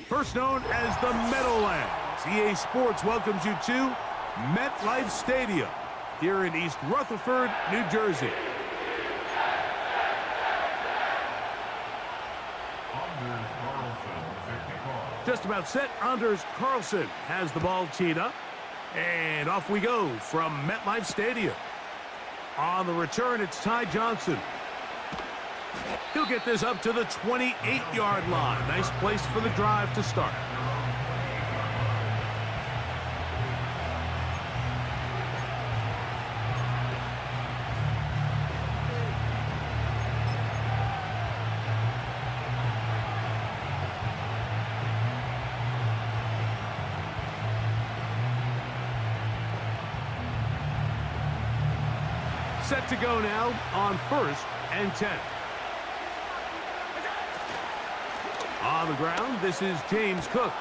First known as the Meadowlands, EA Sports welcomes you to MetLife Stadium here in East Rutherford, New Jersey. Just about set. Anders Carlson has the ball teed up. And off we go from MetLife Stadium. On the return, it's Ty Johnson. He'll get this up to the 28-yard line. Nice place for the drive to start. Set to go now on 1st and 10. On the ground, this is James Cook.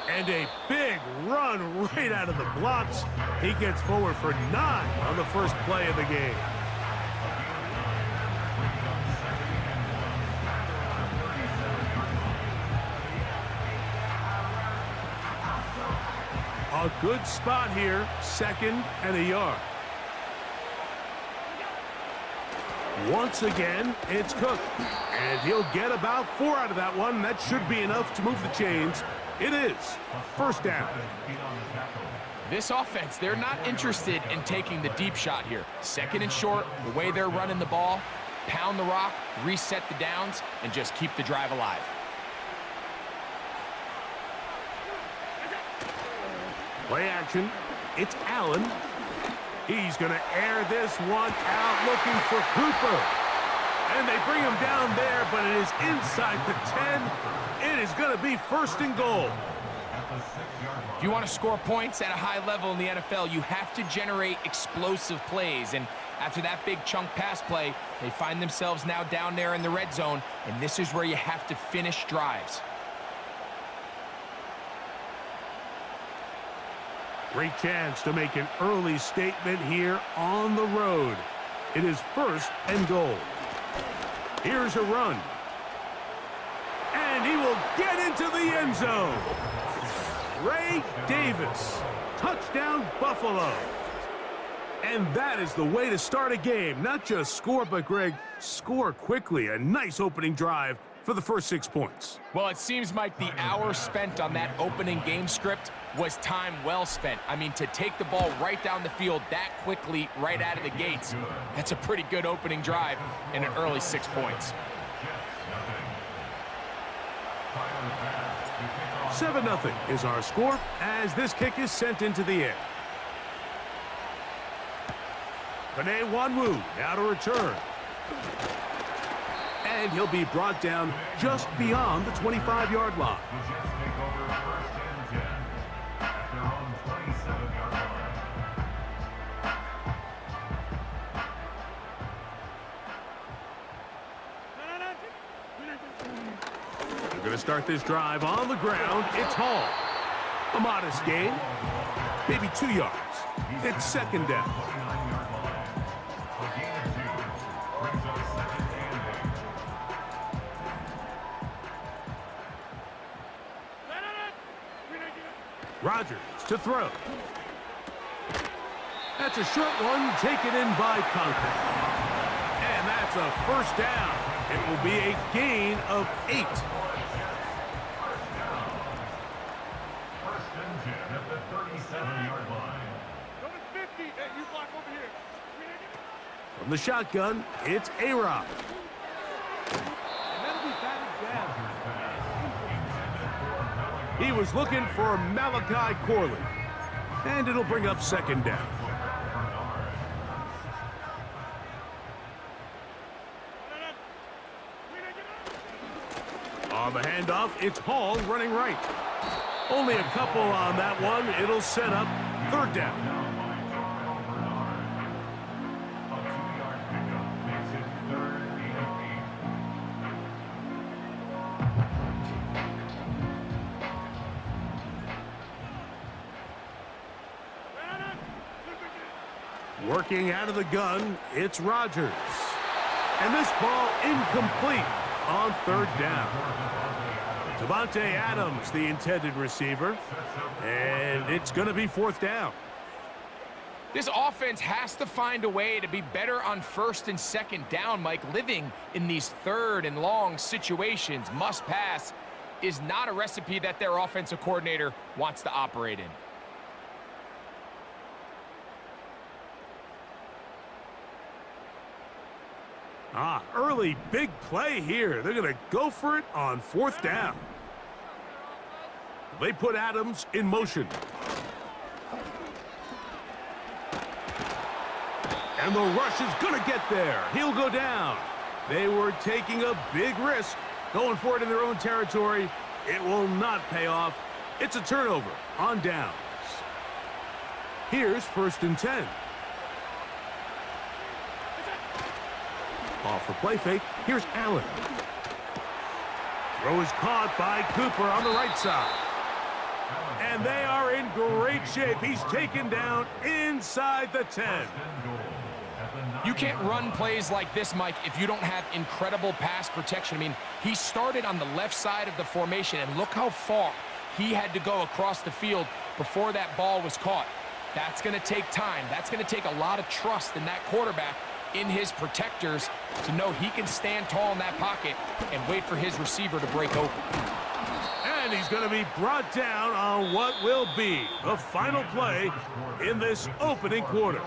And a big run right out of the blocks. He gets forward for 9 on the first play of the game. A good spot here, 2nd and a yard. Once again, it's Cook. And he'll get about 4 out of that one. That should be enough to move the chains. It is 1st down. This offense, they're not interested in taking the deep shot here. 2nd and short, the way they're running the ball, pound the rock, reset the downs, and just keep the drive alive. Play action. It's Allen. He's going to air this one out, looking for Cooper. And they bring him down there, but it is inside the 10. It is going to be 1st and goal. If you want to score points at a high level in the NFL, you have to generate explosive plays. And after that big chunk pass play, they find themselves now down there in the red zone, and this is where you have to finish drives. Great chance to make an early statement here on the road. It is 1st and goal. Here's a run. And he will get into the end zone. Ray Davis. Touchdown, Buffalo. And that is the way to start a game. Not just score, but, Greg, score quickly. A nice opening drive for the first 6 points. Well, it seems like the hour spent on that opening game script was time well spent. I mean, to take the ball right down the field that quickly right out of the gates, that's a pretty good opening drive and an early 6 points. 7-0 is our score as this kick is sent into the air. Panay Wanwu now to return. And he'll be brought down just beyond the 25-yard line. They're going to start this drive on the ground. It's Hall. A modest gain, maybe 2 yards. It's 2nd down. Rodgers to throw. That's a short one taken in by Conklin. And that's a 1st down. It will be a gain of 8. 1st and 10 at the 37-yard line. Number 50, hey, you block over here. From the shotgun, it's A-Rod. He was looking for Malachi Corley. And it'll bring up 2nd down. On the handoff, it's Hall running right. Only a couple on that one. It'll set up 3rd down. Working out of the gun, it's Rodgers. And this ball incomplete on 3rd down. Devontae Adams, the intended receiver. And it's going to be 4th down. This offense has to find a way to be better on 1st and 2nd down, Mike. Living in these 3rd and long situations, must pass, is not a recipe that their offensive coordinator wants to operate in. Early big play here. They're going to go for it on 4th down. They put Adams in motion. And the rush is going to get there. He'll go down. They were taking a big risk, going for it in their own territory. It will not pay off. It's a turnover on downs. Here's 1st and 10. Off the play fake. Here's Allen. Throw is caught by Cooper on the right side. And they are in great shape. He's taken down inside the 10. You can't run plays like this, Mike, if you don't have incredible pass protection. I mean, he started on the left side of the formation, and look how far he had to go across the field before that ball was caught. That's going to take time. That's going to take a lot of trust in that quarterback, in his protectors, to know he can stand tall in that pocket and wait for his receiver to break open. And he's going to be brought down on what will be the final play in this opening quarter.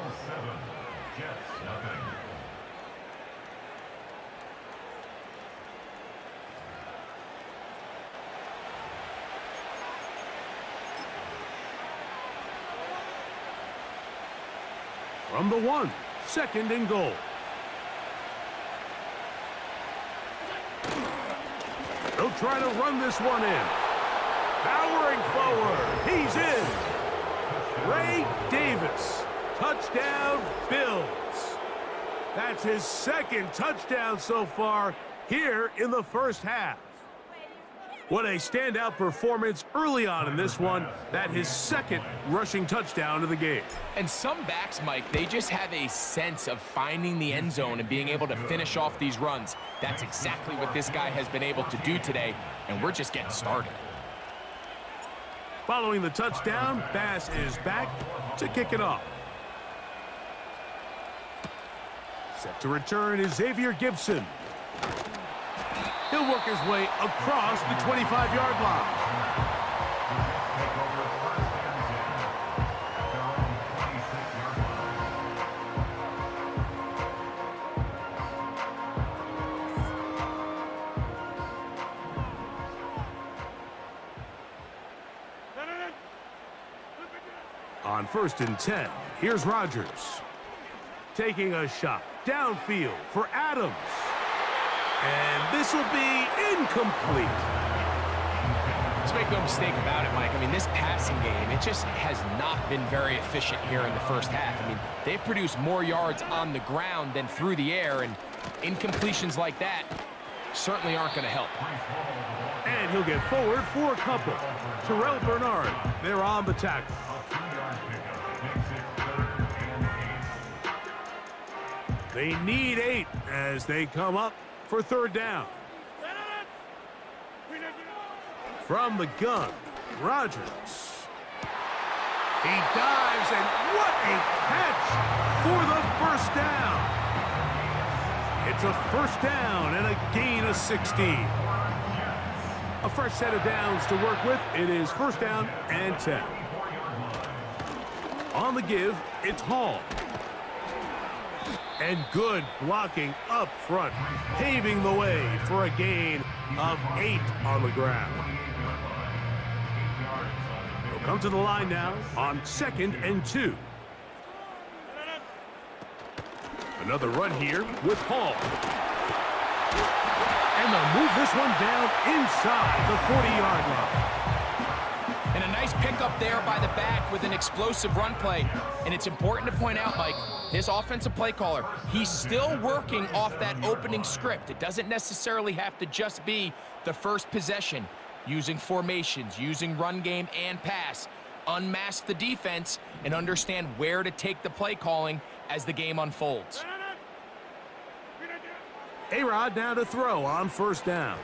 From the 1, 2nd and goal. They'll try to run this one in. Powering forward. He's in. Ray Davis. Touchdown, Bills. That's his 2nd touchdown so far here in the 1st half. What a standout performance early on in this one. That his 2nd rushing touchdown of the game. And some backs, Mike, they just have a sense of finding the end zone and being able to finish off these runs. That's exactly what this guy has been able to do today, and we're just getting started. Following the touchdown, Bass is back to kick it off. Set to return is Xavier Gibson. He'll work his way across the 25-yard line. On 1st and 10, here's Rodgers. Taking a shot downfield for Adams. And this will be incomplete. Let's make no mistake about it, Mike. I mean, this passing game, it just has not been very efficient here in the 1st half. I mean, they've produced more yards on the ground than through the air, and incompletions like that certainly aren't going to help. And he'll get forward for a couple. Terrell Bernard, they're on the tackle. They need 8 as they come up for 3rd down. From the gun, Rodgers. He dives, and what a catch for the 1st down. It's a 1st down and a gain of 16. A fresh set of downs to work with. It is 1st down and 10. On the give, it's Hall. And good blocking up front, paving the way for a gain of 8 on the ground. They'll come to the line now on 2nd and 2. Another run here with Hall. And they'll move this one down inside the 40-yard line. And a nice pickup there by the back with an explosive run play. And it's important to point out, Mike, this offensive play caller, he's still working off that opening script. It doesn't necessarily have to just be the first possession. Using formations, using run game and pass. Unmask the defense and understand where to take the play calling as the game unfolds. A-Rod now to throw on 1st down.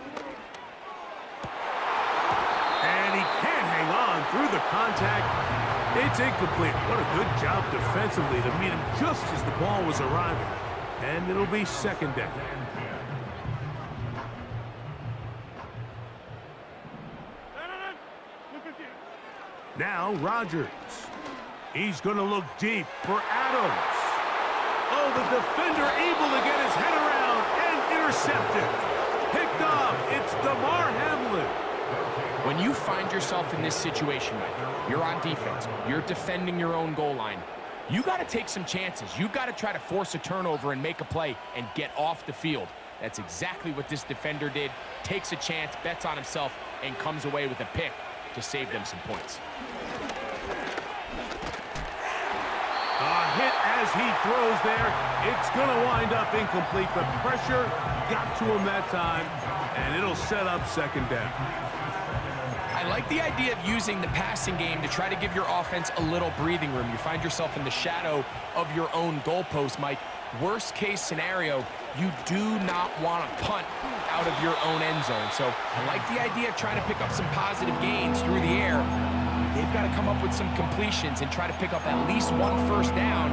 through the contact. It's incomplete. What a good job defensively to meet him just as the ball was arriving. And it'll be second down. Now Rodgers. He's going to look deep for Adams. Oh, the defender able to get his head around and intercepted. Picked off. It's DeMar Hamlin. When you find yourself in this situation, Mike, you're on defense, you're defending your own goal line, you got to take some chances. You've got to try to force a turnover and make a play and get off the field. That's exactly what this defender did. Takes a chance, bets on himself, and comes away with a pick to save them some points. A hit as he throws there. It's going to wind up incomplete. The pressure got to him that time, and it'll set up second down. I like the idea of using the passing game to try to give your offense a little breathing room. You find yourself in the shadow of your own goalpost, Mike. Worst case scenario, you do not want to punt out of your own end zone. So I like the idea of trying to pick up some positive gains through the air. They've got to come up with some completions and try to pick up at least one first down,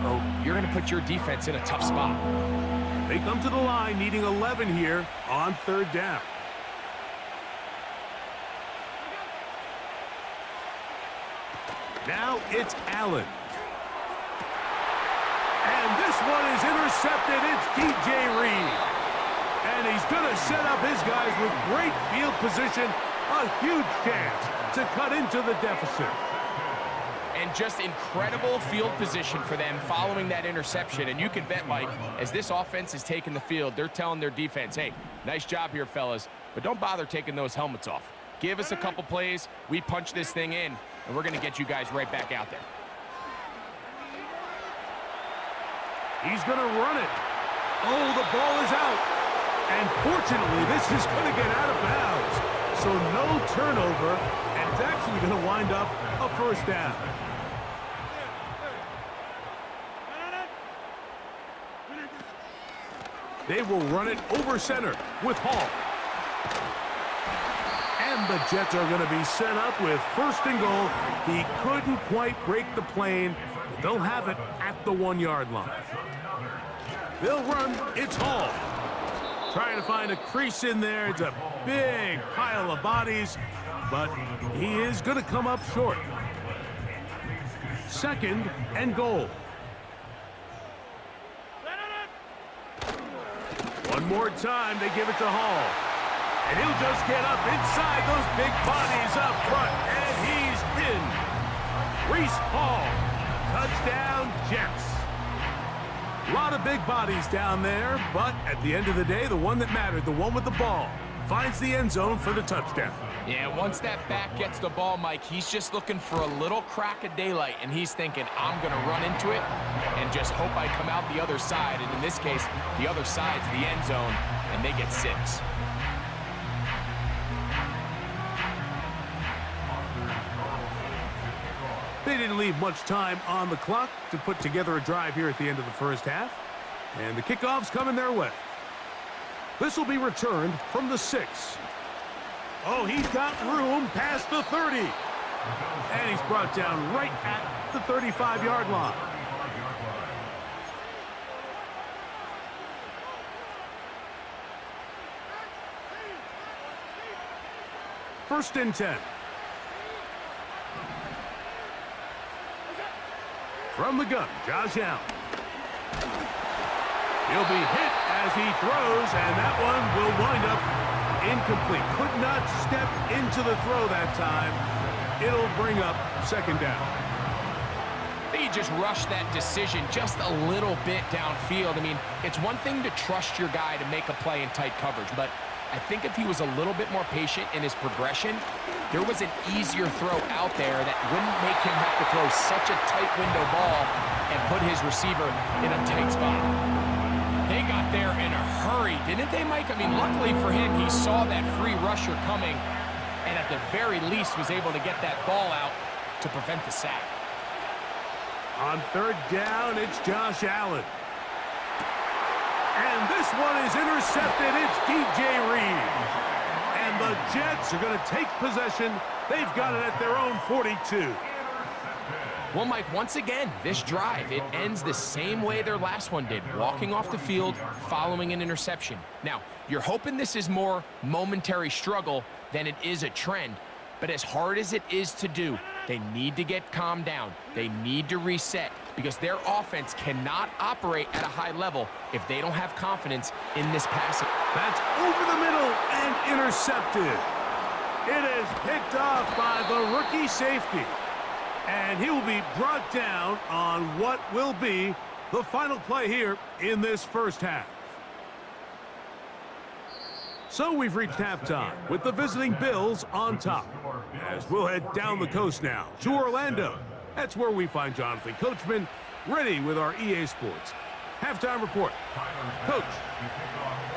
or you're going to put your defense in a tough spot. They come to the line needing 11 here on third down. Now it's Allen. And this one is intercepted. It's DJ Reed. And he's going to set up his guys with great field position. A huge chance to cut into the deficit. And just incredible field position for them following that interception. And you can bet, Mike, as this offense is taking the field, they're telling their defense, hey, nice job here, fellas, but don't bother taking those helmets off. Give us a couple plays, we punch this thing in, and we're going to get you guys right back out there. He's going to run it. Oh, the ball is out. And fortunately, this is going to get out of bounds. So no turnover, and it's actually going to wind up a first down. They will run it over center with Hall. And the Jets are going to be set up with first and goal. He couldn't quite break the plane. They'll have it at the 1-yard line. They'll run. It's Hall. Trying to find a crease in there. It's a big pile of bodies, but he is going to come up short. Second and goal. One more time, they give it to Hall. And he'll just get up inside those big bodies up front, and he's in. Reese Hall, touchdown Jets. A lot of big bodies down there, but at the end of the day, the one that mattered, the one with the ball, finds the end zone for the touchdown. Yeah, once that back gets the ball, Mike, he's just looking for a little crack of daylight, and he's thinking, I'm going to run into it and just hope I come out the other side. And in this case, the other side's the end zone, and they get 6. They didn't leave much time on the clock to put together a drive here at the end of the first half. And the kickoff's coming their way. This will be returned from the 6. Oh, he's got room past the 30. And he's brought down right at the 35-yard line. First and 10. From the gun, Josh Allen. He'll be hit as he throws, and that one will wind up incomplete. Could not step into the throw that time. It'll bring up second down. I think he just rushed that decision just a little bit downfield. I mean, it's one thing to trust your guy to make a play in tight coverage, but I think if he was a little bit more patient in his progression, there was an easier throw out there that wouldn't make him have to throw such a tight window ball and put his receiver in a tight spot. They got there in a hurry, didn't they, Mike? I mean, luckily for him, he saw that free rusher coming and at the very least was able to get that ball out to prevent the sack. On third down, it's Josh Allen. And this one is intercepted. It's DJ Reed. And the Jets are going to take possession They've got it at their own 42. Well, Mike, once again, this drive, it ends the same way their last one did, walking off the field, following an interception. Now, you're hoping this is more momentary struggle than it is a trend, but as hard as it is to do, they need to get calmed down. They need to reset because their offense cannot operate at a high level if they don't have confidence in this passing. That's over the middle and intercepted. It is picked off by the rookie safety. And he will be brought down on what will be the final play here in this first half. So we've reached halftime with the visiting Bills on top. As we'll head down the coast now to Orlando. That's where we find Jonathan Coachman ready with our EA Sports halftime report. Coach.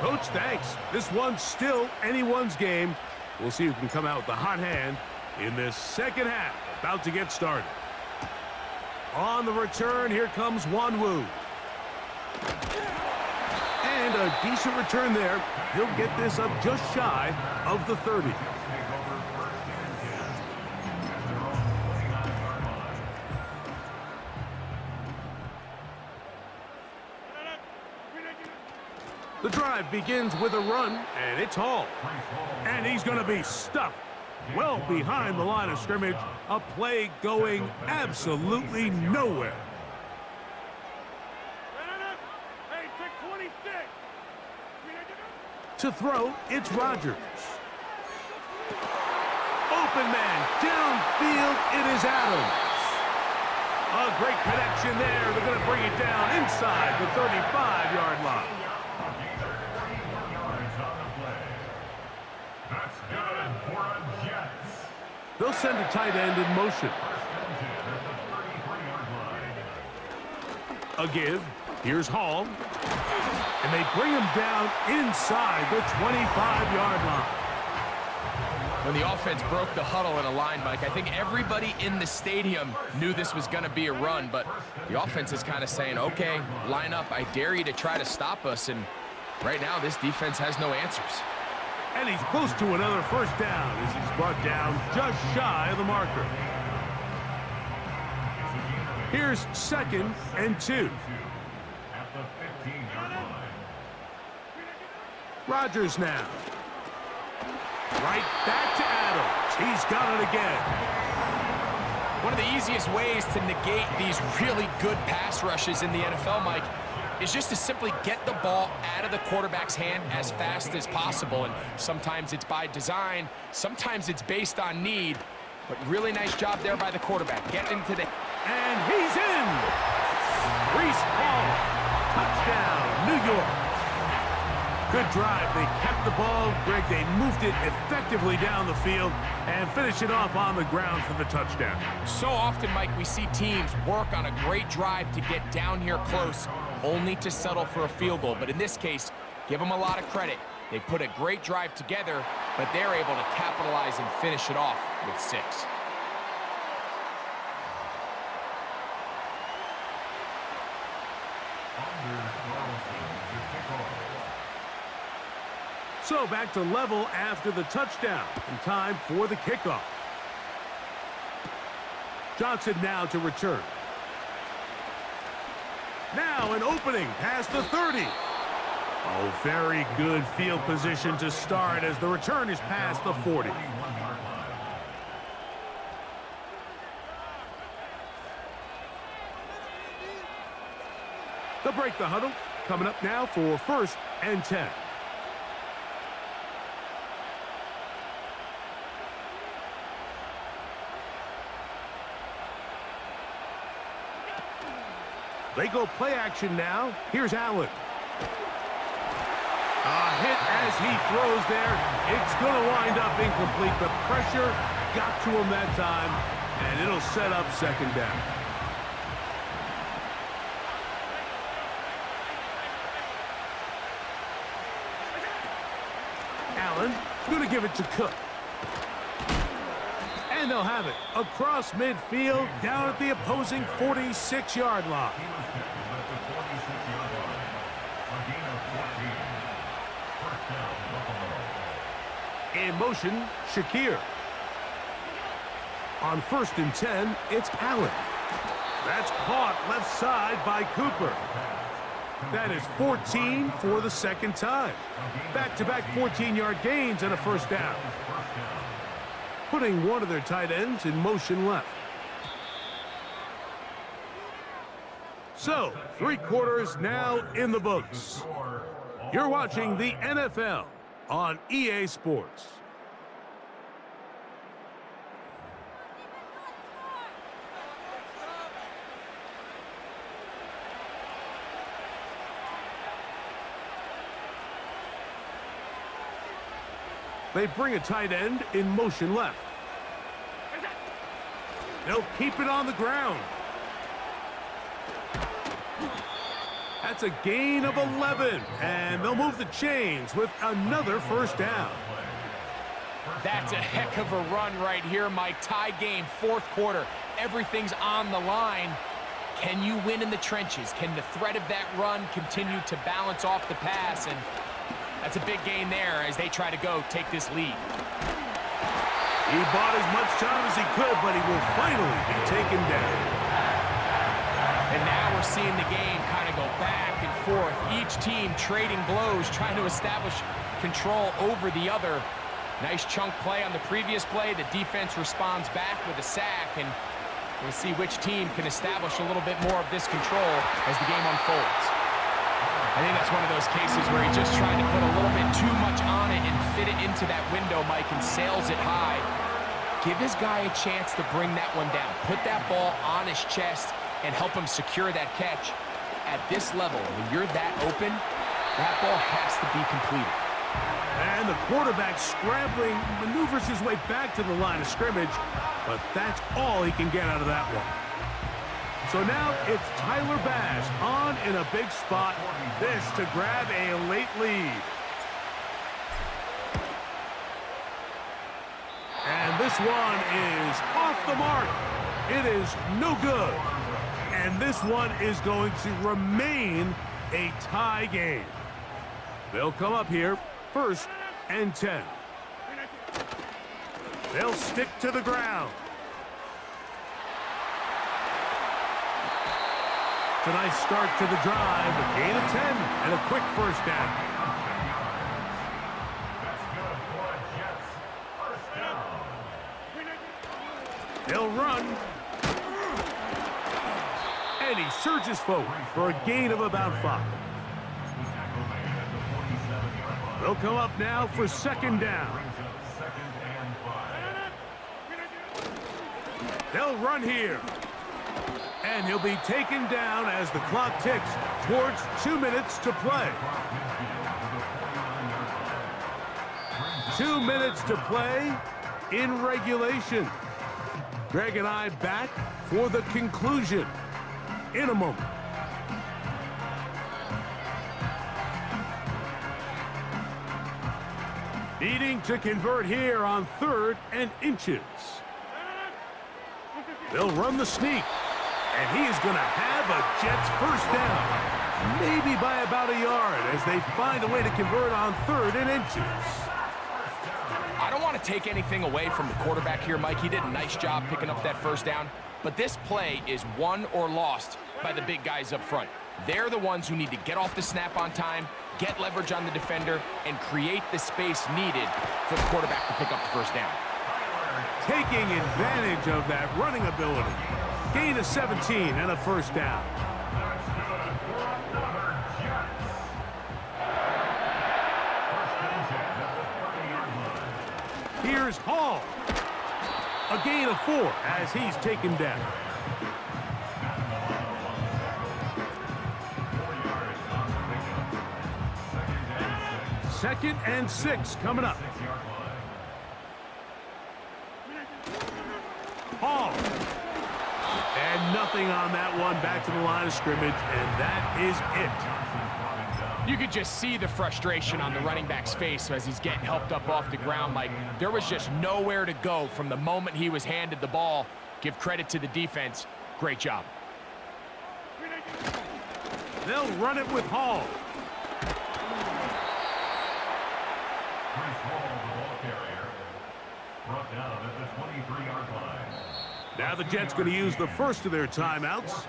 Coach, thanks. This one's still anyone's game. We'll see who can come out with the hot hand in this second half. About to get started. On the return, here comes Wanwu. And a decent return there. He'll get this up just shy of the 30. The drive begins with a run, and it's Hall. And he's going to be stuffed well behind the line of scrimmage. A play going absolutely nowhere. Hey, take 26. To throw, it's Rodgers. Open man, downfield, it is Adams. A great connection there. They're going to bring it down inside the 35-yard line. That's good for a Jets. They'll send a tight end in motion. A give. Here's Hall. And they bring him down inside the 25-yard line. When the offense broke the huddle in a line, Mike, I think everybody in the stadium knew this was going to be a run, but the offense is kind of saying, okay, line up, I dare you to try to stop us, and right now this defense has no answers. And he's close to another first down as he's brought down just shy of the marker. Here's 2nd and 2. At the 15-yard line. Rodgers now. Right back to Adams. He's got it again. One of the easiest ways to negate these really good pass rushes in the NFL, Mike, is just to simply get the ball out of the quarterback's hand as fast as possible. And sometimes it's by design, sometimes it's based on need, but really nice job there by the quarterback. Getting into the... And he's in! Breece Hall. Touchdown, New York. Good drive. They kept the ball. Greg, they moved it effectively down the field and finish it off on the ground for the touchdown. So often, Mike, we see teams work on a great drive to get down here close, only to settle for a field goal. But in this case, give them a lot of credit. They put a great drive together, but they're able to capitalize and finish it off with 6. So back to level after the touchdown, and time for the kickoff. Johnson now to return. Now an opening past the 30. Oh, very good field position to start as the return is past the 40. They'll break the huddle. Coming up now for 1st and 10. They go play action now. Here's Allen. A hit as he throws there. It's going to wind up incomplete. The pressure got to him that time, and it'll set up 2nd down. Allen going to give it to Cook. And they'll have it across midfield down at the opposing 46-yard line. In motion, Shakir. On 1st and 10, it's Allen. That's caught left side by Cooper. That is 14 for the second time. Back-to-back 14-yard gains and a first down. Putting one of their tight ends in motion left. So, 3 quarters now in the books. You're watching the NFL on EA Sports. They bring a tight end in motion left. They'll keep it on the ground. That's a gain of 11, and they'll move the chains with another first down. That's a heck of a run right here, Mike. Tie game, 4th quarter. Everything's on the line. Can you win in the trenches? Can the threat of that run continue to balance off the pass? And that's a big gain there as they try to take this lead. He bought as much time as he could, but he will finally be taken down. And now we're seeing the game kind of go back and forth. Each team trading blows, trying to establish control over the other. Nice chunk play on the previous play. The defense responds back with a sack, and we'll see which team can establish a little bit more of this control as the game unfolds. I think that's one of those cases where he just tried to put a little bit too much on it and fit it into that window, Mike, and sails it high. Give his guy a chance to bring that one down. Put that ball on his chest and help him secure that catch. At this level, when you're that open, that ball has to be completed. And the quarterback scrambling, maneuvers his way back to the line of scrimmage, but that's all he can get out of that one. So now it's Tyler Bass on in a big spot. This to grab a late lead. And this one is off the mark. It is no good. And this one is going to remain a tie game. They'll come up here, 1st and 10. They'll stick to the ground. It's a nice start to the drive, a gain of 10, and a quick first down. They'll run. And he surges forward for a gain of about 5. They'll come up now for 2nd down. They'll run here. And he'll be taken down as the clock ticks towards 2 minutes to play. 2 minutes to play in regulation. Greg and I back for the conclusion in a moment. Needing to convert here on 3rd and inches. They'll run the sneak. And he is going to have a Jets first down. Maybe by about a yard as they find a way to convert on 3rd and inches. I don't want to take anything away from the quarterback here, Mike. He did a nice job picking up that first down. But this play is won or lost by the big guys up front. They're the ones who need to get off the snap on time, get leverage on the defender, and create the space needed for the quarterback to pick up the first down. Taking advantage of that running ability. Gain of 17 and a first down. Here's Hall. A gain of 4 as he's taken down. Second and 6 coming up. Hall. And nothing on that one. Back to the line of scrimmage, and that is it. You could just see the frustration on the running back's face as he's getting helped up off the ground. Like, there was just nowhere to go from the moment he was handed the ball. Give credit to the defense. Great job. They'll run it with Hall. Brought down at the 23-yard line. Now the Jets going to use the first of their timeouts.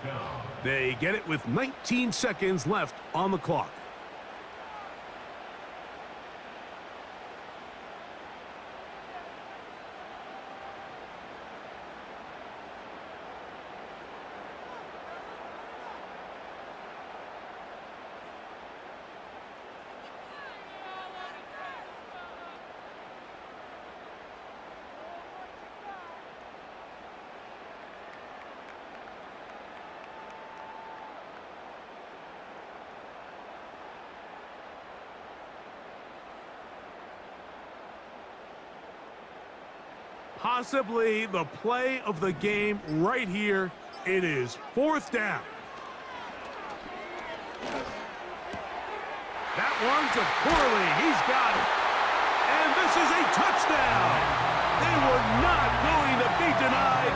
They get it with 19 seconds left on the clock. Possibly the play of the game right here. It is 4th down. That runs it poorly. He's got it. And this is a touchdown. They were not going to be denied,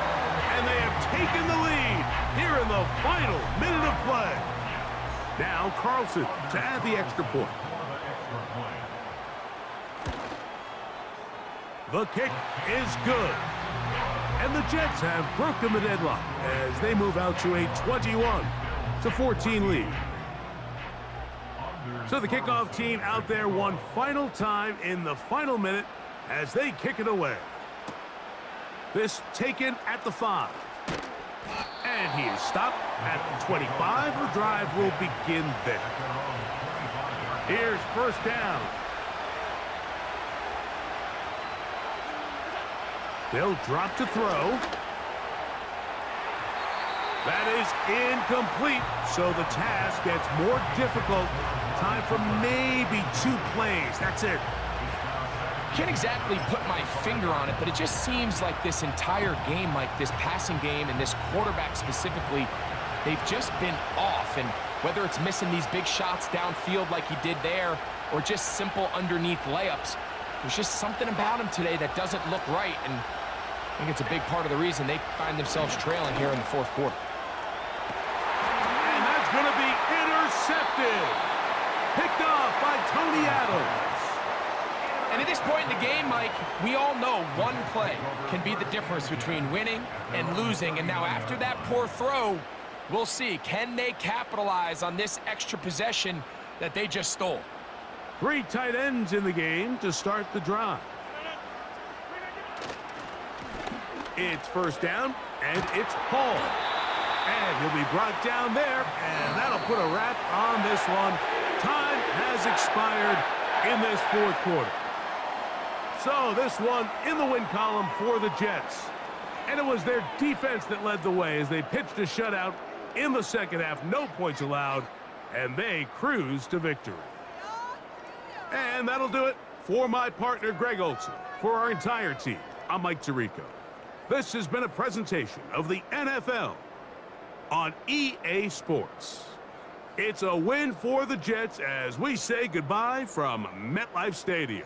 and they have taken the lead here in the final minute of play. Now Carlson to add the extra point. The kick is good. And the Jets have broken the deadlock as they move out to a 21-14 lead. So the kickoff team out there one final time in the final minute as they kick it away. This taken at the 5. And he is stopped at the 25. The drive will begin there. Here's first down. They'll drop to throw. That is incomplete, so the task gets more difficult. Time for maybe 2 plays. That's it. Can't exactly put my finger on it, but it just seems like this entire game, like this passing game and this quarterback specifically, they've just been off. And whether it's missing these big shots downfield like he did there or just simple underneath layups, there's just something about him today that doesn't look right. And I think it's a big part of the reason they find themselves trailing here in the 4th quarter. And that's going to be intercepted. Picked off by Tony Adams. And at this point in the game, Mike, we all know one play can be the difference between winning and losing. And now after that poor throw, we'll see, can they capitalize on this extra possession that they just stole? 3 tight ends in the game to start the drive. It's first down, and it's Hall. And he'll be brought down there, and that'll put a wrap on this one. Time has expired in this 4th quarter. So this one in the win column for the Jets. And it was their defense that led the way as they pitched a shutout in the second half. No points allowed, and they cruised to victory. And that'll do it for my partner, Greg Olson. For our entire team, I'm Mike Tirico. This has been a presentation of the NFL on EA Sports. It's a win for the Jets as we say goodbye from MetLife Stadium.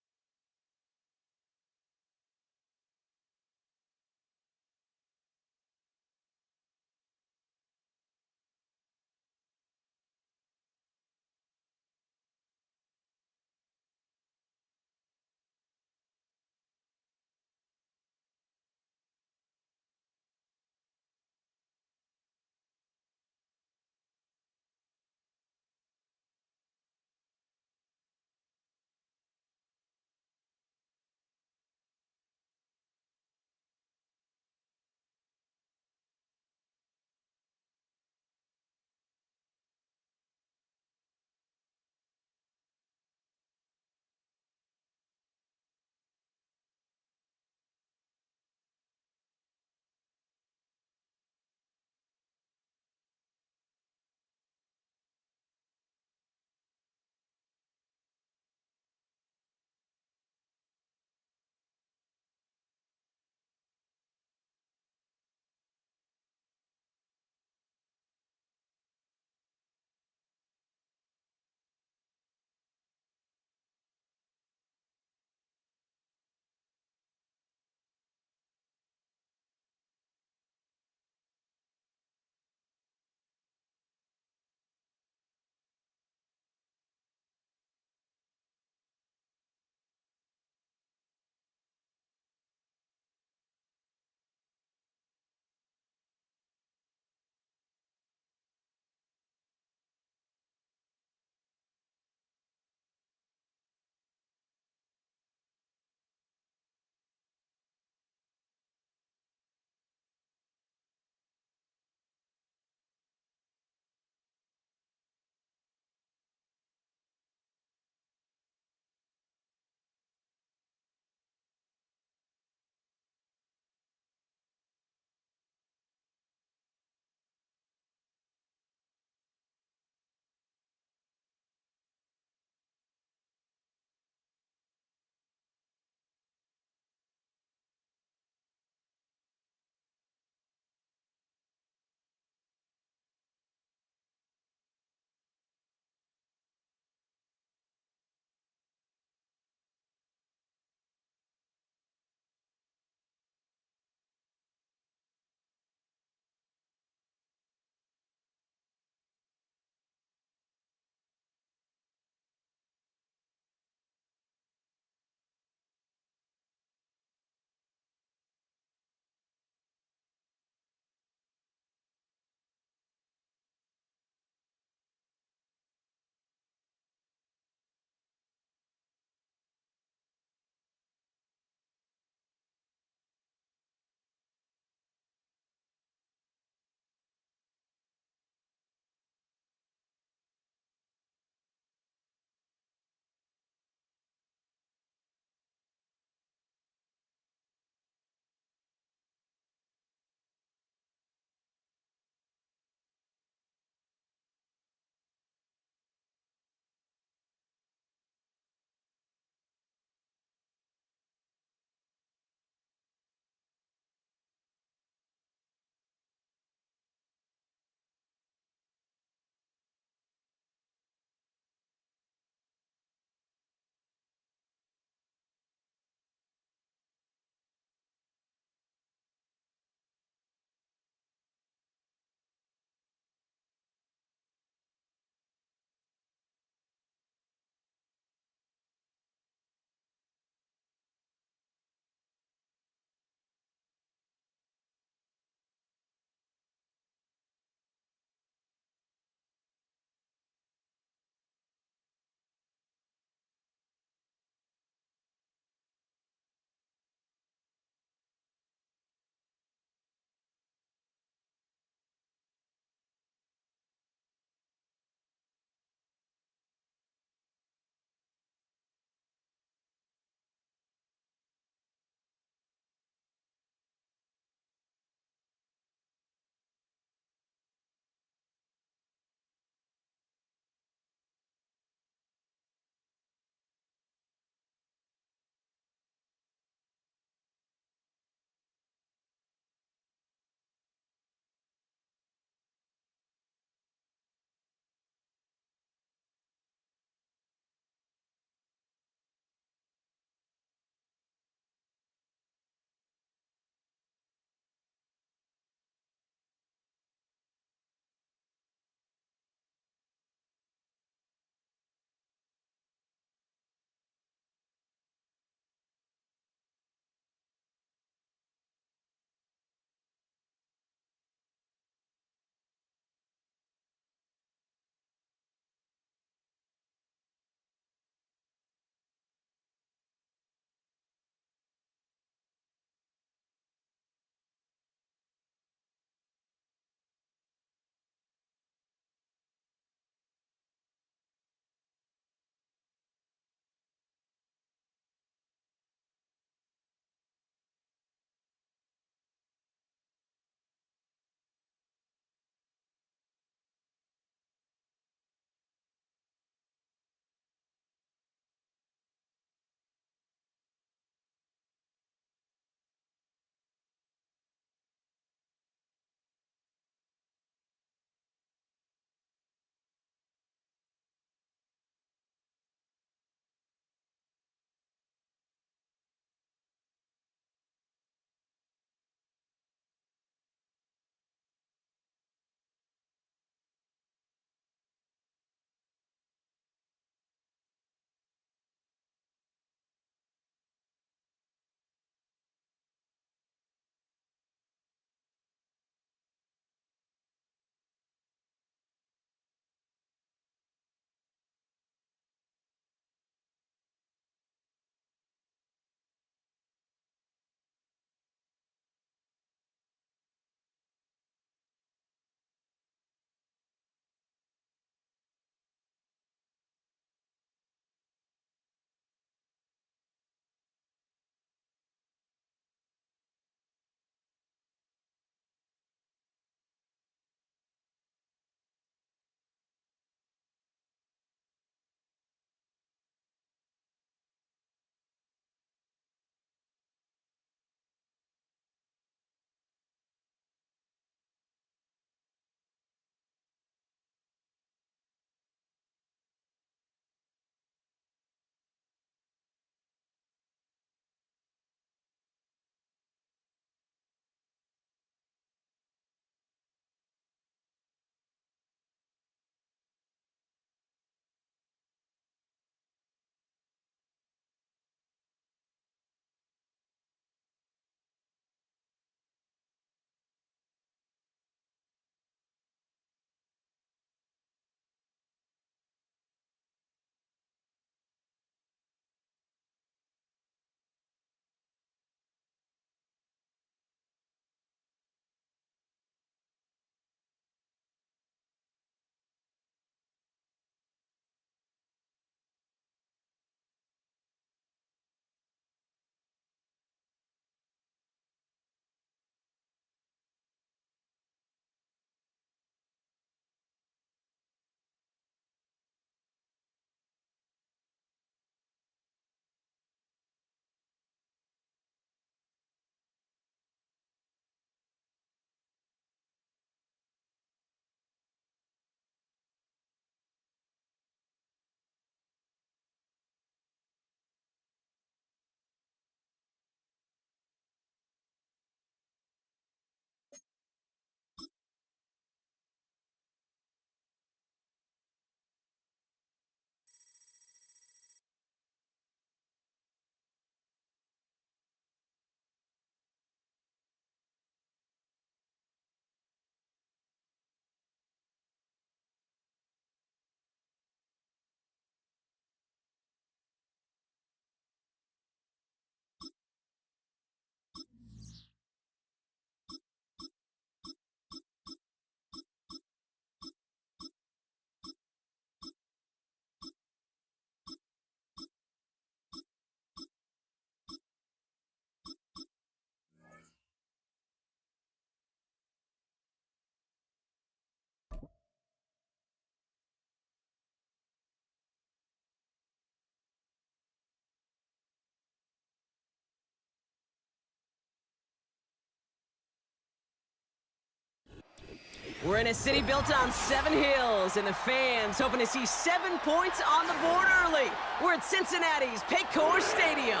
We're in a city built on 7 hills, and the fans hoping to see 7 points on the board early. We're at Cincinnati's Paycor Stadium.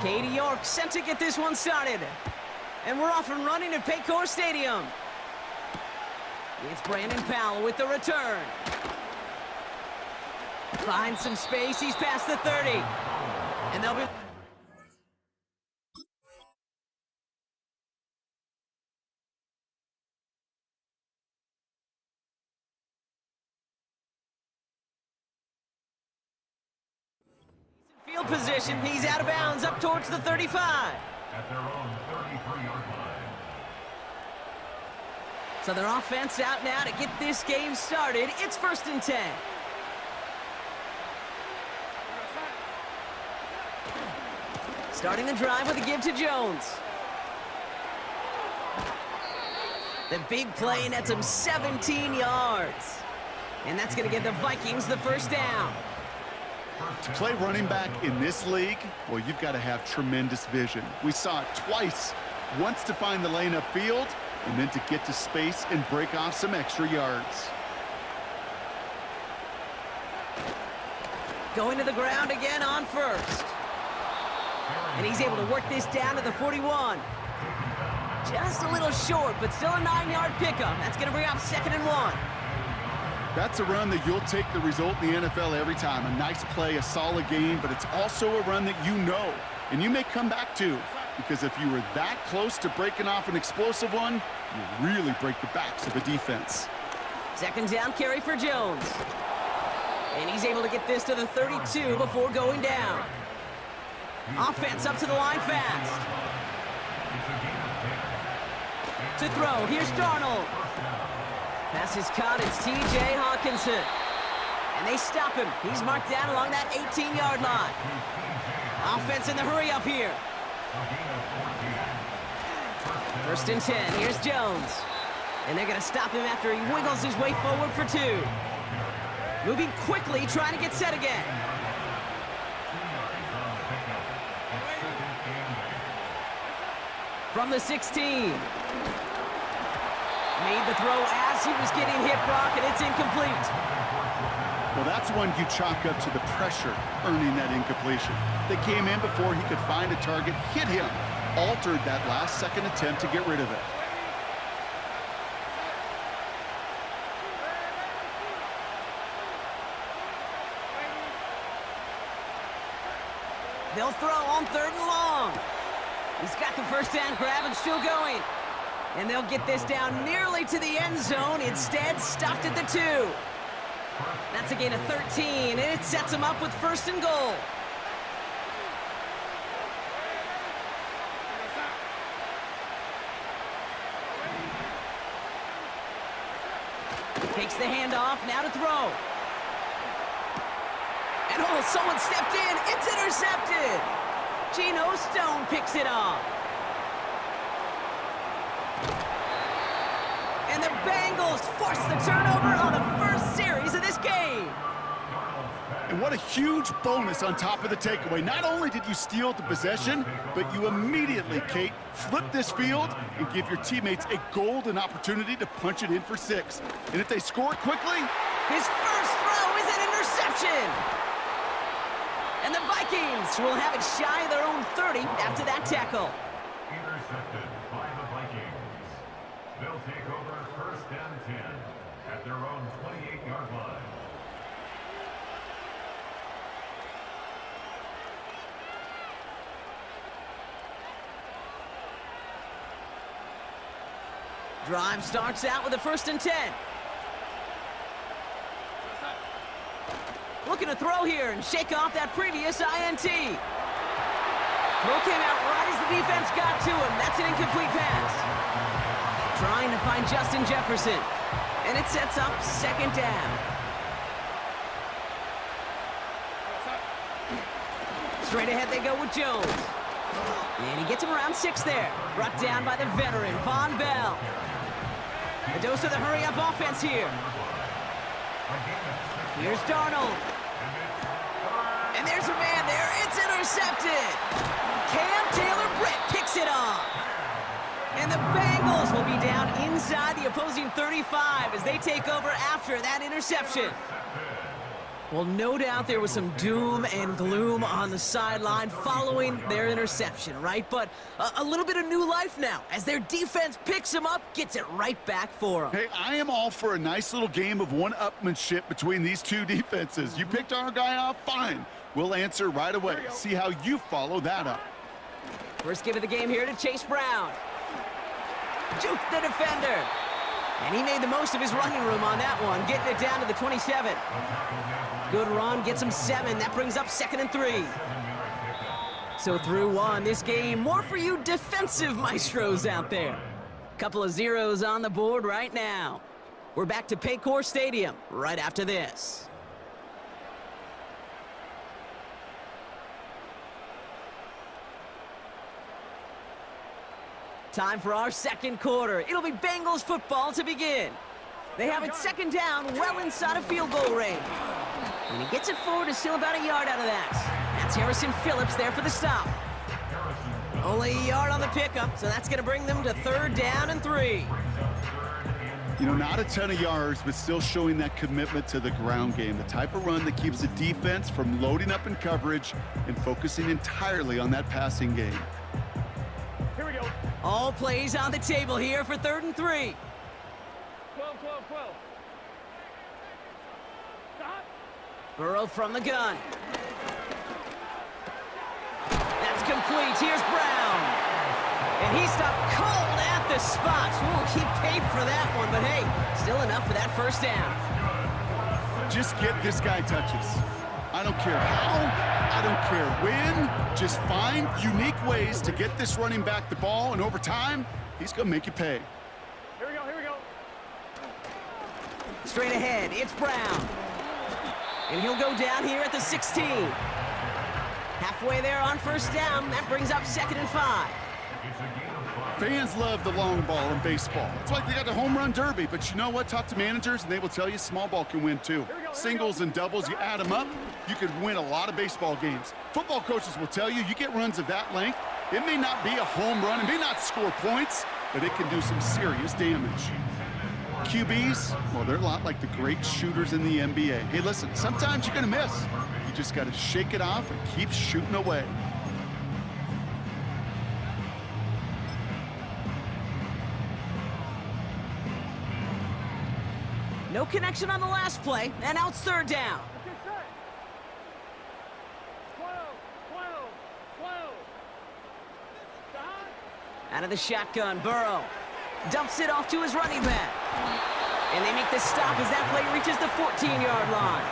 Katie York sent to get this one started. And we're off and running at Paycor Stadium. It's Brandon Powell with the return. Finds some space, he's past the 30. And they'll be... Field position, he's out of bounds, up towards the 35. At their own 33-yard line. So their offense out now to get this game started. It's 1st and 10. Starting the drive with a give to Jones. The big play nets him 17 yards. And that's going to give the Vikings the 1st down. To play running back in this league, well, you've got to have tremendous vision. We saw it twice. Once to find the lane upfield, and then to get to space and break off some extra yards. Going to the ground again on 1st. And he's able to work this down to the 41. Just a little short, but still a 9-yard pickup. That's going to bring up 2nd and 1. That's a run that you'll take the result in the NFL every time. A nice play, a solid game, but it's also a run that you know, and you may come back to. Because if you were that close to breaking off an explosive one, you really break the backs of the defense. 2nd down carry for Jones. And he's able to get this to the 32 before going down. Offense up to the line fast. To throw, here's Darnold. Pass is caught, it's T.J. Hawkinson. And they stop him. He's marked down along that 18-yard line. Offense in the hurry up here. 1st and 10, here's Jones. And they're going to stop him after he wiggles his way forward for 2. Moving quickly, trying to get set again. From the 16. Made the throw as he was getting hit, Brock, and it's incomplete. Well, that's one you chalk up to the pressure earning that incompletion. They came in before he could find a target, hit him, altered that last-second attempt to get rid of it. They'll throw on 3rd and long. He's got the 1st down grab and still going. And they'll get this down nearly to the end zone. Instead, stopped at the 2. That's a gain of 13, and it sets him up with 1st and goal. Takes the handoff, now to throw. And oh, someone stepped in, it's intercepted. Geno Stone picks it off. And the Bengals force the turnover on the 1st series of this game. And what a huge bonus on top of the takeaway. Not only did you steal the possession, but you immediately, Kate, flip this field and give your teammates a golden opportunity to punch it in for 6. And if they score quickly... His first throw is an interception. And the Vikings will have it shy of their own 30 after that tackle. Intercepted by the Vikings. They'll take over 1st and 10 at their own 28-yard line. Drive starts out with a 1st and 10. Looking to throw here and shake off that previous INT. Throw came out right as the defense got to him. That's an incomplete pass. Trying to find Justin Jefferson. And it sets up 2nd down. Straight ahead they go with Jones. And he gets him around 6 there. Brought down by the veteran, Von Bell. A dose of the hurry-up offense here. Here's Darnold. And there's a man there. It's intercepted. Cam Taylor-Britt picks it off. And the Bengals will be down inside the opposing 35 as they take over after that interception. Well, no doubt there was some doom and gloom on the sideline following their interception, right? But a little bit of new life now as their defense picks them up, gets it right back for them. Hey, I am all for a nice little game of one-upmanship between these two defenses. You picked our guy off, fine. We'll answer right away. See how you follow that up. First give of the game here to Chase Brown. Juke the defender. And he made the most of his running room on that one, getting it down to the 27. Good run, gets him 7. That brings up 2nd and 3. So through 1, this game, more for you defensive maestros out there. Couple of zeros on the board right now. We're back to Paycor Stadium right after this. Time for our second quarter. It'll be Bengals football to begin. They have it 2nd down, well inside of field goal range. And he gets it forward, is still about a yard out of that. That's Harrison Phillips there for the stop. Only a yard on the pickup, so that's going to bring them to 3rd down and 3. You know, not a ton of yards, but still showing that commitment to the ground game. The type of run that keeps the defense from loading up in coverage and focusing entirely on that passing game. Here we go. All plays on the table here for 3rd and 3. 12, 12, 12. Stop. Burrow from the gun. That's complete. Here's Brown. And he stopped cold at the spot. Ooh, he paid for that one, but hey, still enough for that 1st down. Just get this guy touches. I don't care how, I don't care when. Just find unique ways to get this running back the ball, and over time, he's going to make you pay. Here we go, here we go. Straight ahead, it's Brown. And he'll go down here at the 16. Halfway there on 1st down. That brings up 2nd and 5. Fans love the long ball in baseball. It's like they got the home run derby, but you know what? Talk to managers, and they will tell you small ball can win too. Singles and doubles, you add them up, you could win a lot of baseball games. Football coaches will tell you, you get runs of that length, it may not be a home run, it may not score points, but it can do some serious damage. QBs, well, they're a lot like the great shooters in the NBA. Hey, listen, sometimes you're going to miss. You just got to shake it off and keep shooting away. No connection on the last play, and now it's 3rd down. Get set. 12, 12, 12. Stop. Out of the shotgun, Burrow dumps it off to his running back. And they make the stop as that play reaches the 14-yard line.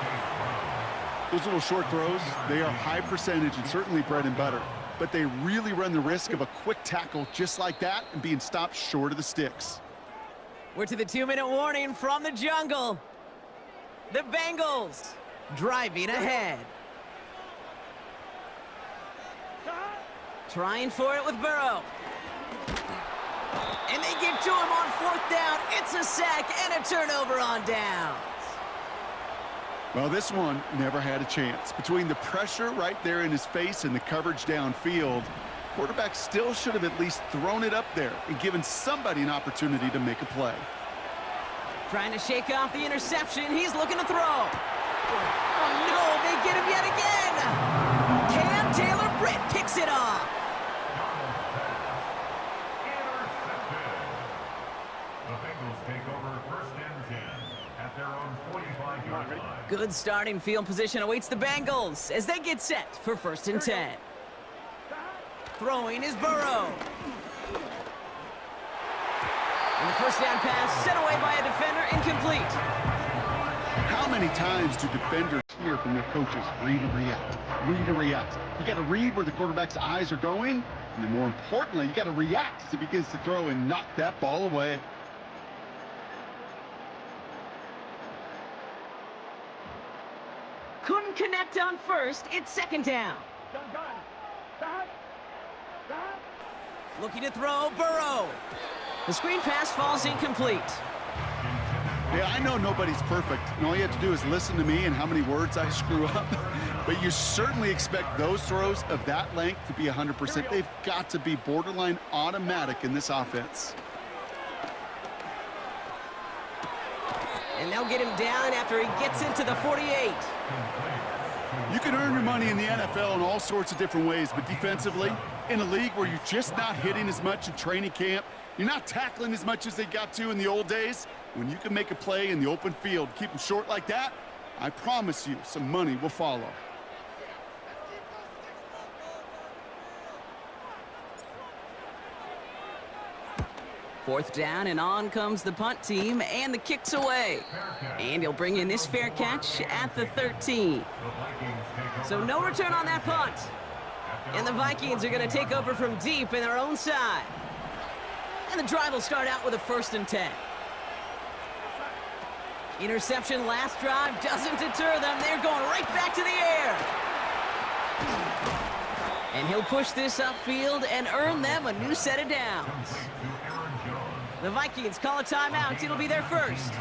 Those little short throws, they are high percentage and certainly bread and butter. But they really run the risk of a quick tackle just like that and being stopped short of the sticks. We're to the 2-minute warning from the jungle. The Bengals driving ahead. Trying for it with Burrow. And they get to him on 4th down. It's a sack and a turnover on downs. Well, this one never had a chance. Between the pressure right there in his face and the coverage downfield, quarterback still should have at least thrown it up there and given somebody an opportunity to make a play. Trying to shake off the interception. He's looking to throw. Oh, no, they get him yet again. Cam Taylor-Britt picks it off. The Bengals take over 1st and 10 at their own 45-yard line. Good starting field position awaits the Bengals as they get set for 1st and 10. Throwing is Burrow. And the 1st down pass set away by a defender, incomplete. How many times do defenders hear from their coaches, read and react, read and react? You got to read where the quarterback's eyes are going, and then more importantly, you got to react as he begins to throw and knock that ball away. Couldn't connect on 1st. It's 2nd down. Done. Stop. Stop. Looking to throw, Burrow. The screen pass falls incomplete. Hey, I know nobody's perfect, and all you have to do is listen to me and how many words I screw up. But you certainly expect those throws of that length to be 100%. They've got to be borderline automatic in this offense. And they'll get him down after he gets into the 48. You can earn your money in the NFL in all sorts of different ways, but defensively, in a league where you're just not hitting as much in training camp, you're not tackling as much as they got to in the old days, when you can make a play in the open field, keep them short like that, I promise you some money will follow. Fourth down, and on comes the punt team, and the kick's away. And he'll bring in this fair catch at the 13. So no return on that punt. And the Vikings are going to take over from deep in their own side. And the drive will start out with a 1st and 10. Interception last drive doesn't deter them. They're going right back to the air. And he'll push this upfield and earn them a new set of downs. The Vikings call a timeout. It'll be their first.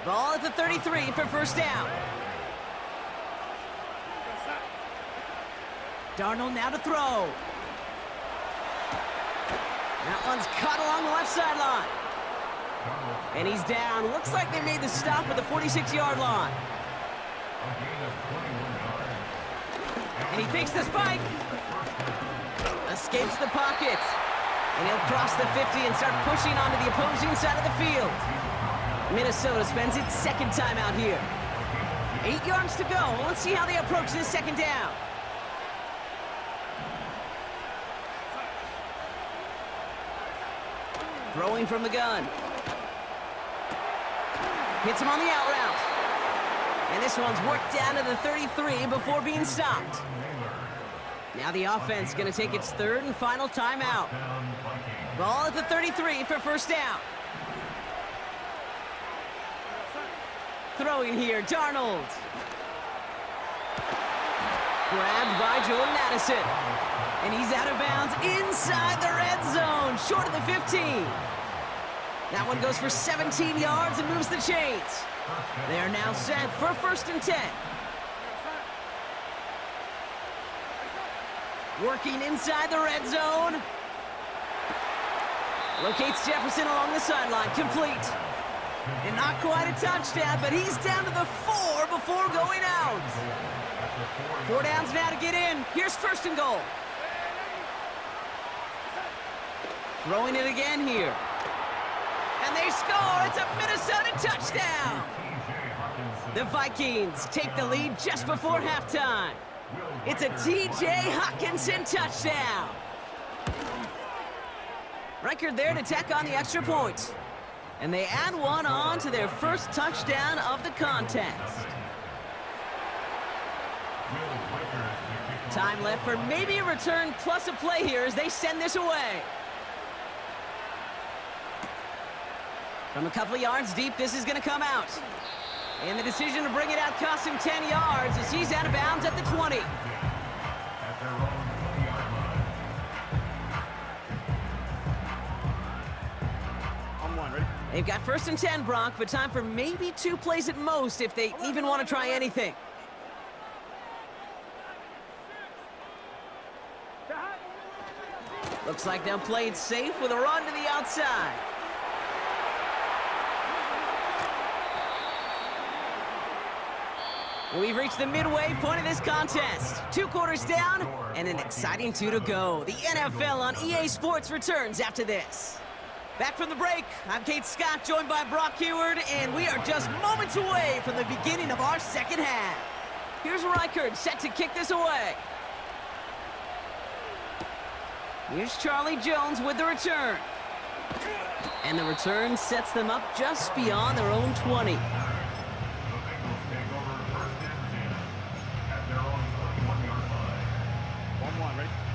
Ball at the 33 for 1st down. Darnold now to throw. That one's caught along the left sideline. And he's down. Looks like they made the stop at the 46-yard line. And he fakes the spike. Escapes the pocket. And he'll cross the 50 and start pushing onto the opposing side of the field. Minnesota spends its 2nd time out here. 8 yards to go. Let's see how they approach this 2nd down. Throwing from the gun. Hits him on the out route. And this one's worked down to the 33 before being stopped. Now the offense going to take its 3rd and final timeout. Ball at the 33 for 1st down. Throwing here, Darnold. Grabbed by Jordan Addison. And he's out of bounds inside the red zone, short of the 15. That one goes for 17 yards and moves the chains. They are now set for 1st and 10. Working inside the red zone. Locates Jefferson along the sideline, complete. And not quite a touchdown, but he's down to the 4 before going out. 4 downs now to get in. Here's 1st and goal. Throwing it again here. And they score. It's a Minnesota touchdown. The Vikings take the lead just before halftime. It's a T.J. Hockenson touchdown. Record there to tack on the extra point. And they add one on to their 1st touchdown of the contest. Time left for maybe a return plus a play here as they send this away. From a couple of yards deep, this is going to come out. And the decision to bring it out cost him 10 yards as he's out of bounds at the 20. They've got 1st and 10, Brock, but time for maybe 2 plays at most if they even want to try anything. Looks like they'll play it safe with a run to the outside. We've reached the midway point of this contest. 2 quarters down and an exciting 2 to go. The NFL on EA Sports returns after this. Back from the break, I'm Kate Scott, joined by Brock Heward, and we are just moments away from the beginning of our 2nd half. Here's Reichard set to kick this away. Here's Charlie Jones with the return. And the return sets them up just beyond their own 20.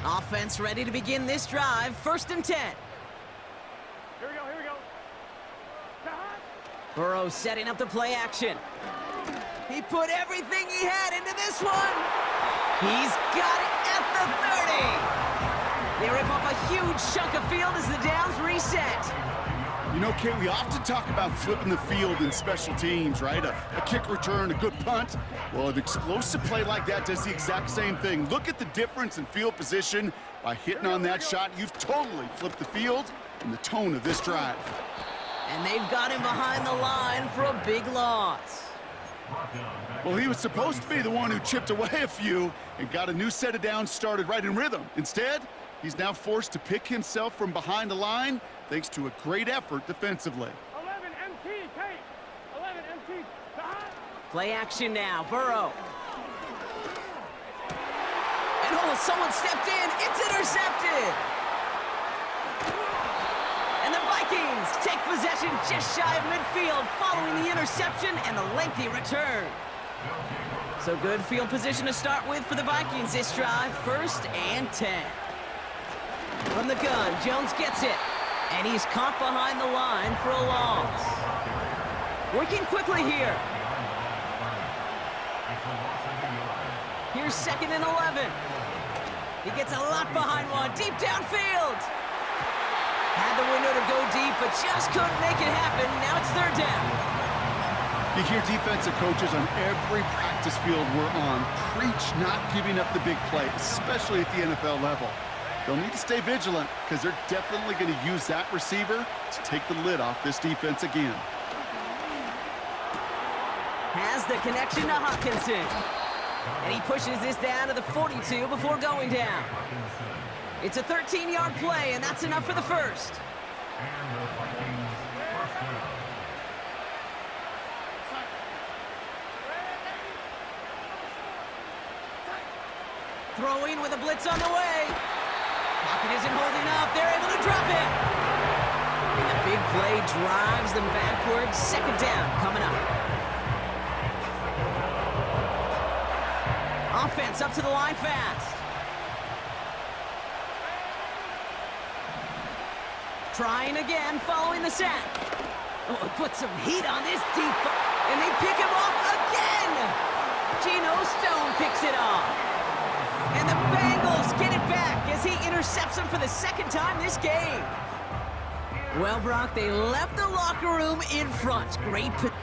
Offense ready to begin this drive. 1st and 10. Here we go, here we go. Burrow setting up the play action. He put everything he had into this one. He's got it at the 30. They rip off a huge chunk of field as the downs reset. You know, Kate, we often talk about flipping the field in special teams, right? A kick return, a good punt. Well, an explosive play like that does the exact same thing. Look at the difference in field position. By hitting on that shot, you've totally flipped the field and the tone of this drive. And they've got him behind the line for a big loss. Well, he was supposed to be the one who chipped away a few and got a new set of downs started right in rhythm. Instead, he's now forced to pick himself from behind the line thanks to a great effort defensively. 11 MT, Kate. 11 MT. Play action now, Burrow. And oh, someone stepped in. It's intercepted. And the Vikings take possession just shy of midfield following the interception and the lengthy return. So good field position to start with for the Vikings this drive. 1st and 10. From the gun, Jones gets it. And he's caught behind the line for a loss. Working quickly here. Here's 2nd and 11. He gets a lot behind one, deep downfield. Had the window to go deep, but just couldn't make it happen. Now it's 3rd down. You hear defensive coaches on every practice field we're on preach not giving up the big play, especially at the NFL level. They'll need to stay vigilant because they're definitely going to use that receiver to take the lid off this defense again. Has the connection to Hawkinson. And he pushes this down to the 42 before going down. It's a 13-yard play, and that's enough for the first. Throwing with a blitz on the way. Pocket isn't holding up. They're able to drop it. And the big play drives them backwards. 2nd down coming up. Offense up to the line fast. Trying again following the sack. Oh, put some heat on this deep. And they pick him off again. Geno Stone picks it off. And the Bengals get it back as he intercepts him for the 2nd time this game. Well, Brock, they left the locker room in front. Great position.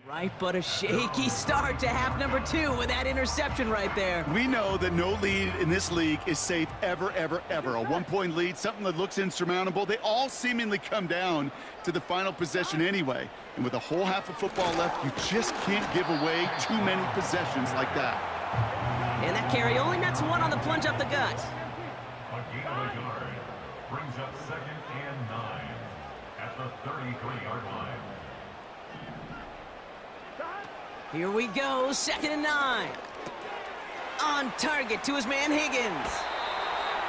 Right, but a shaky start to half number 2 with that interception right there. We know that no lead in this league is safe ever, ever, ever. A 1-point lead, something that looks insurmountable. They all seemingly come down to the final possession anyway. And with a whole half of football left, you just can't give away too many possessions like that. And that carry only nets 1 on the plunge up the gut. A gain of a yard brings up 2nd and 9 at the 33-yard line. Here we go, 2nd and 9. On target to his man Higgins.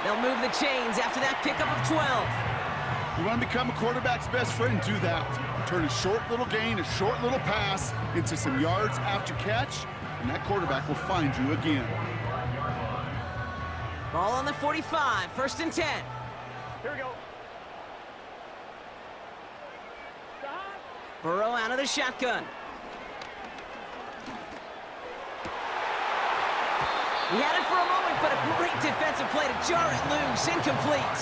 They'll move the chains after that pickup of 12. You want to become a quarterback's best friend, do that. Turn a short little gain, a short little pass into some yards after catch, and that quarterback will find you again. Ball on the 45, 1st and 10. Here we go. Burrow out of the shotgun. He had it for a moment, but a great defensive play to jar it loose, incomplete.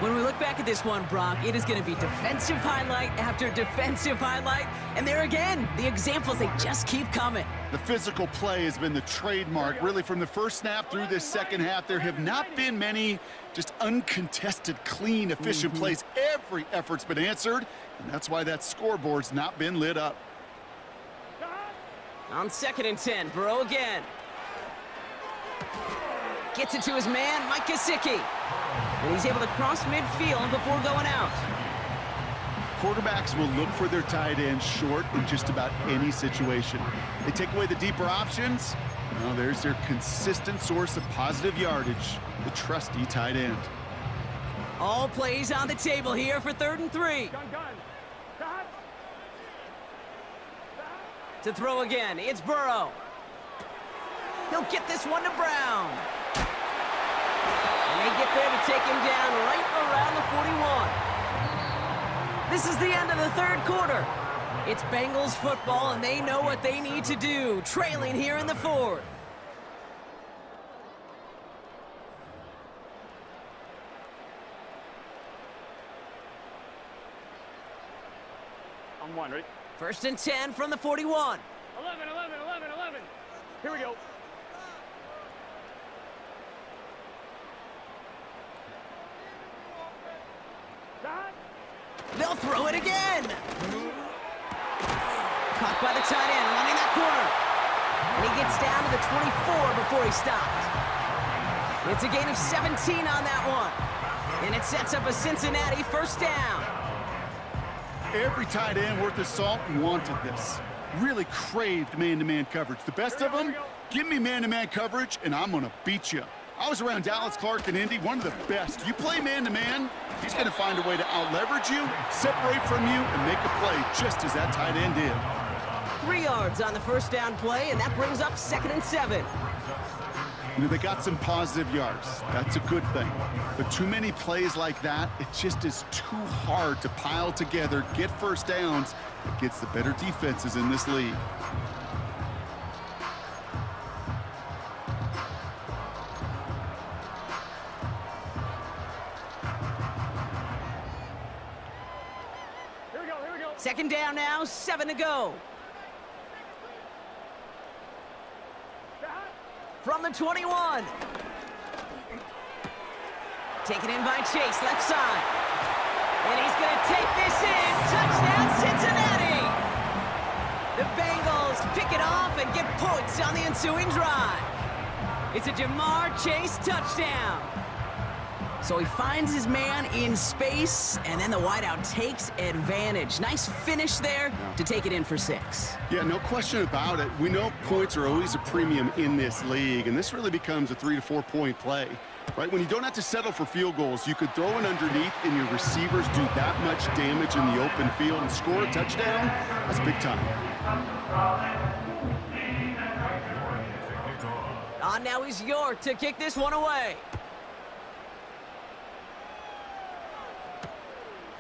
When we look back at this one, Brock, it is going to be defensive highlight after defensive highlight. And there again, the examples, they just keep coming. The physical play has been the trademark, really, from the first snap through this 2nd half. There have not been many just uncontested, clean, efficient plays. Every effort's been answered, and that's why that scoreboard's not been lit up. On 2nd and 10, Burrow again. Gets it to his man, Mike Gesicki. And he's able to cross midfield before going out. Quarterbacks will look for their tight end short in just about any situation. They take away the deeper options. Well, there's their consistent source of positive yardage, the trusty tight end. All plays on the table here for 3rd and 3. To throw again, it's Burrow. He'll get this one to Brown. And they get there to take him down right around the 41. This is the end of the 3rd quarter. It's Bengals football, and they know what they need to do, trailing here in the 4th. On one, ready? First and 10 from the 41. 11, 11, 11, 11. Here we go. Dot. They'll throw it again. Caught by the tight end, running that corner. And he gets down to the 24 before he stopped. It's a gain of 17 on that one. And it sets up a Cincinnati first down. Every tight end worth his salt wanted this. Really craved man-to-man coverage. The best of them, give me man-to-man coverage, and I'm going to beat you. I was around Dallas Clark and Indy, one of the best. You play man-to-man, he's going to find a way to out-leverage you, separate from you, and make a play just as that tight end did. 3 yards on the first down play, and that brings up 2nd and 7. You know, they got some positive yards. That's a good thing. But too many plays like that, it just is too hard to pile together, get first downs against the better defenses in this league. Here we go, here we go. 2nd down now, 7 to go. Dot. From the 21. Taken in by Chase, left side. And he's going to take this in. Touchdown, Cincinnati! The Bengals pick it off and get points on the ensuing drive. It's a Jamar Chase touchdown. So he finds his man in space, and then the wideout takes advantage. Nice finish there to take it in for 6. Yeah, no question about it. We know points are always a premium in this league, and this really becomes a 3 to 4 point play. Right, when you don't have to settle for field goals, you could throw it underneath and your receivers do that much damage in the open field and score a touchdown. That's big time. On now is York to kick this one away.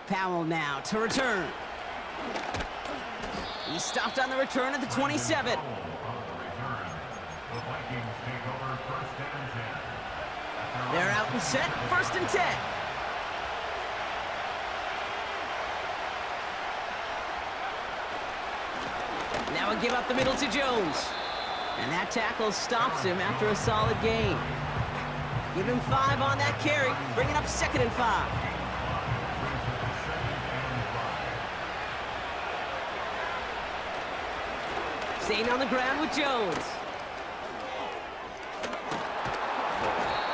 Powell now to return. He stopped on the return at the 27. They're out and set, 1st and 10. Now a give up the middle to Jones. And that tackle stops him after a solid gain. Give him 5 on that carry, bringing up 2nd and 5. Staying on the ground with Jones.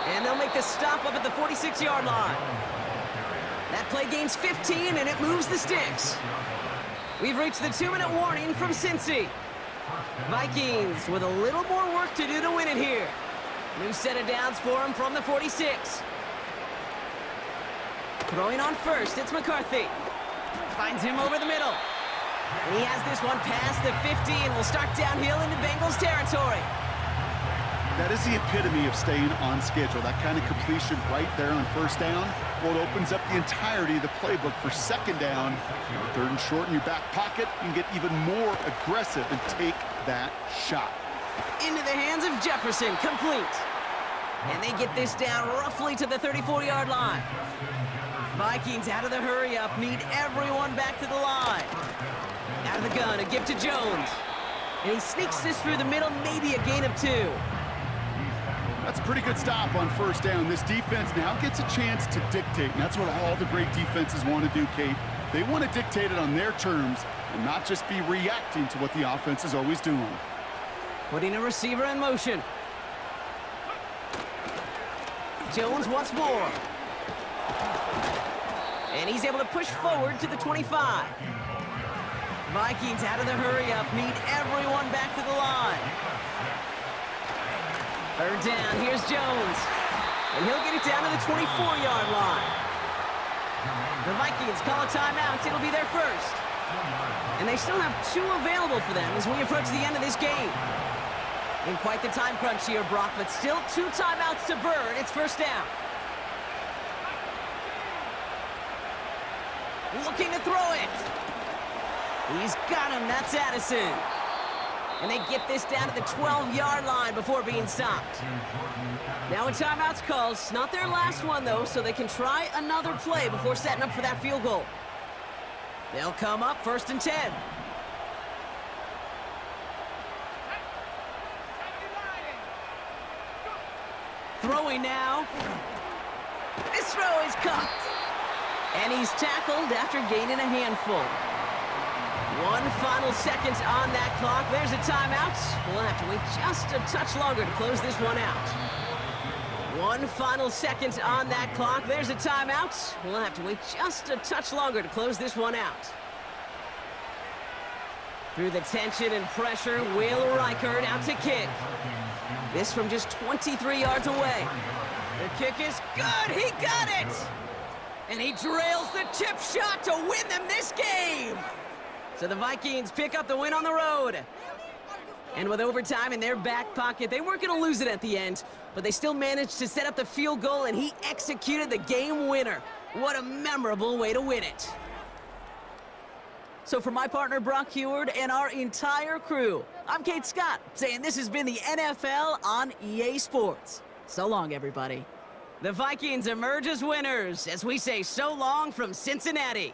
And they'll make the stop up at the 46-yard line. That play gains 15, and it moves the sticks. We've reached the 2-minute warning from Cincy. Vikings with a little more work to do to win it here. New set of downs for him from the 46. Throwing on first, it's McCarthy. Finds him over the middle. And he has this one past the 50 and will start downhill into Bengals territory. That is the epitome of staying on schedule. That kind of completion right there on first down. Well, it opens up the entirety of the playbook for 2nd down. 3rd and short in your back pocket. You can get even more aggressive and take that shot. Into the hands of Jefferson, complete. And they get this down roughly to the 34-yard line. Vikings out of the hurry-up, need everyone back to the line. Out of the gun, a give to Jones. And he sneaks this through the middle, maybe a gain of 2. That's a pretty good stop on first down. This defense now gets a chance to dictate, and that's what all the great defenses want to do, Kate. They want to dictate it on their terms and not just be reacting to what the offense is always doing. Putting a receiver in motion. Jones once more. And he's able to push forward to the 25. Vikings out of the hurry-up, need everyone back to the line. 3rd down, here's Jones. And he'll get it down to the 24-yard line. The Vikings call a timeout. It'll be their first. And they still have 2 available for them as we approach the end of this game. In quite the time crunch here, Brock, but still 2 timeouts to burn. It's first down. Looking to throw it. He's got him. That's Addison. And they get this down to the 12-yard line before being stopped. Now a timeout's called. It's not their last one, though, so they can try another play before setting up for that field goal. They'll come up 1st and 10. Throwing now. This throw is caught. And he's tackled after gaining a handful. 1 final second on that clock. There's a timeout. We'll have to wait just a touch longer to close this one out. 1 final second on that clock. There's a timeout. We'll have to wait just a touch longer to close this one out. Through the tension and pressure, Will Reichert out to kick. This from just 23 yards away. The kick is good. He got it. And he drills the chip shot to win them this game. So the Vikings pick up the win on the road. And with overtime in their back pocket, they weren't going to lose it at the end, but they still managed to set up the field goal, and he executed the game winner. What a memorable way to win it. So for my partner, Brock Heward, and our entire crew, I'm Kate Scott, saying this has been the NFL on EA Sports. So long, everybody. The Vikings emerge as winners as we say so long from Cincinnati.